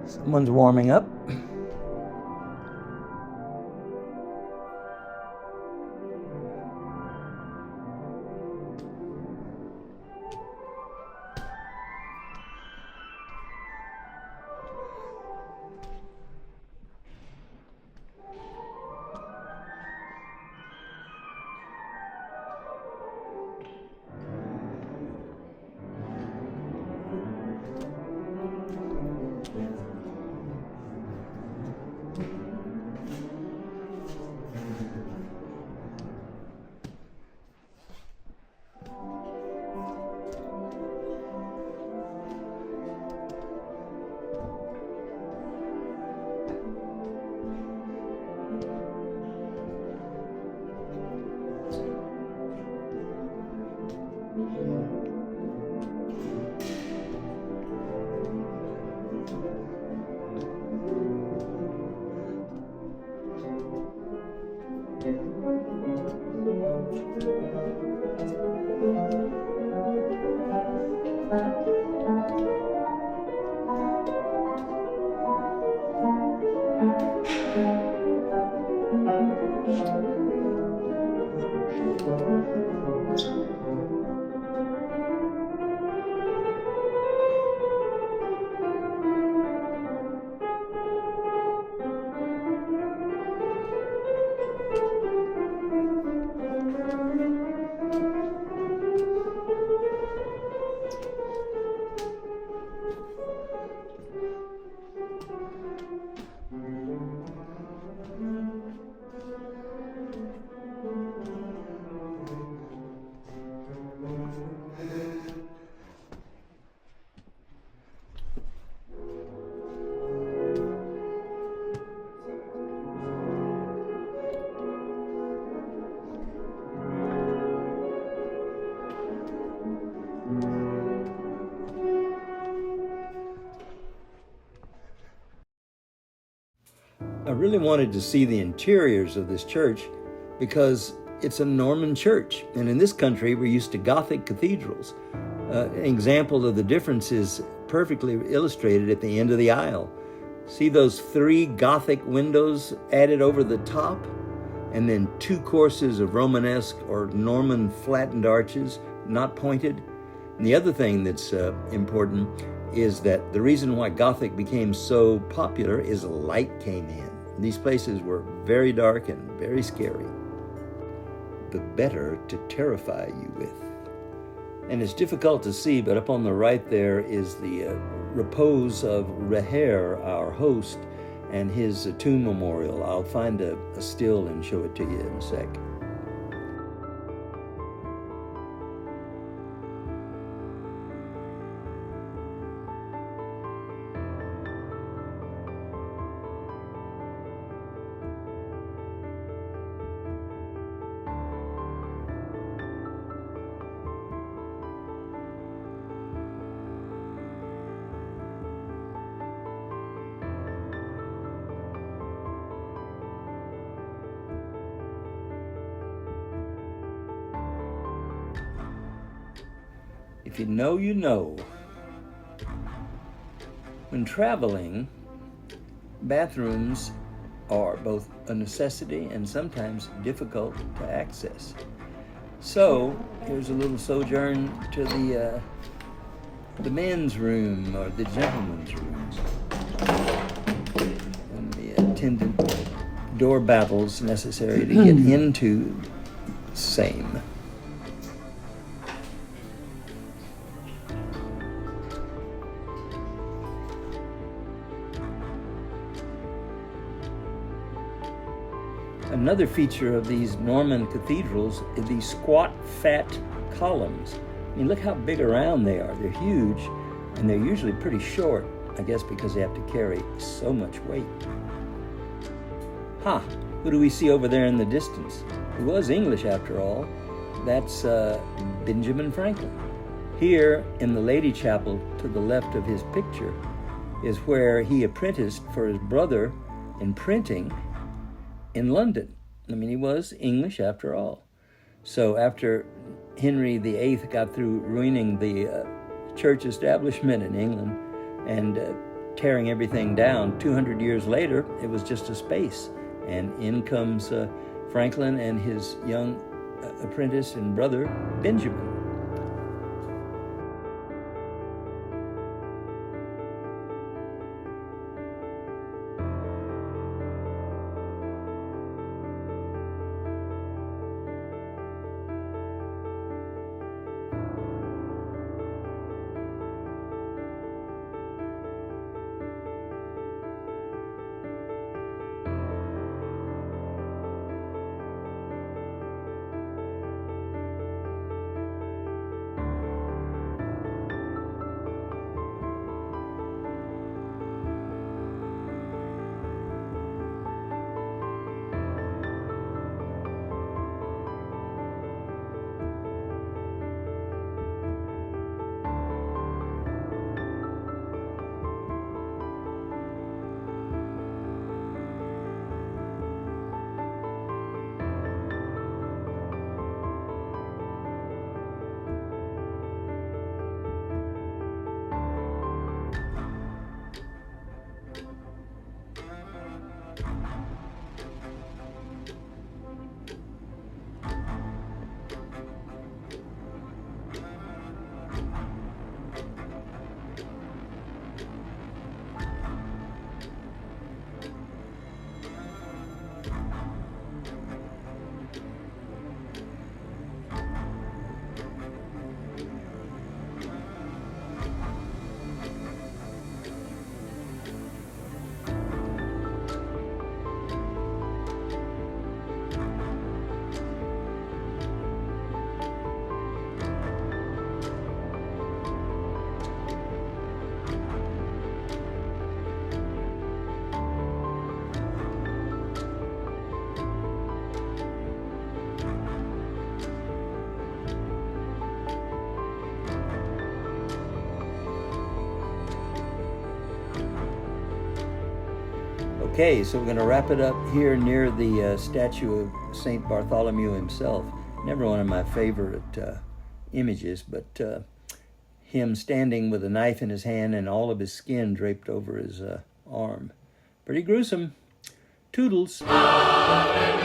Someone's warming up. I really wanted to see the interiors of this church because it's a Norman church. And in this country, we're used to Gothic cathedrals. An example of the difference is perfectly illustrated at the end of the aisle. See those 3 Gothic windows added over the top? And then 2 courses of Romanesque or Norman flattened arches, not pointed. And the other thing that's important is that the reason why Gothic became so popular is light came in. These places were very dark and very scary. The better to terrify you with. And it's difficult to see, but up on the right there is the repose of Reher, our host, and his tomb memorial. I'll find a still and show it to you in a sec. If you know, you know. When traveling, bathrooms are both a necessity and sometimes difficult to access. So here's a little sojourn to the men's room or the gentleman's room, and the attendant door battles necessary to get into same. Another feature of these Norman cathedrals is these squat, fat columns. I mean, look how big around they are. They're huge, and they're usually pretty short, I guess because they have to carry so much weight. Ha! Who do we see over there in the distance? He was English after all. That's Benjamin Franklin. Here in the Lady Chapel to the left of his picture is where he apprenticed for his brother in printing in London. I mean, he was English after all. So after Henry VIII got through ruining the church establishment in England and tearing everything down. 200 years later, it was just a space. And in comes Franklin and his young apprentice and brother, Benjamin. Okay, so we're going to wrap it up here near the statue of St. Bartholomew himself. Never one of my favorite images, but him standing with a knife in his hand and all of his skin draped over his arm. Pretty gruesome. Toodles. Hallelujah.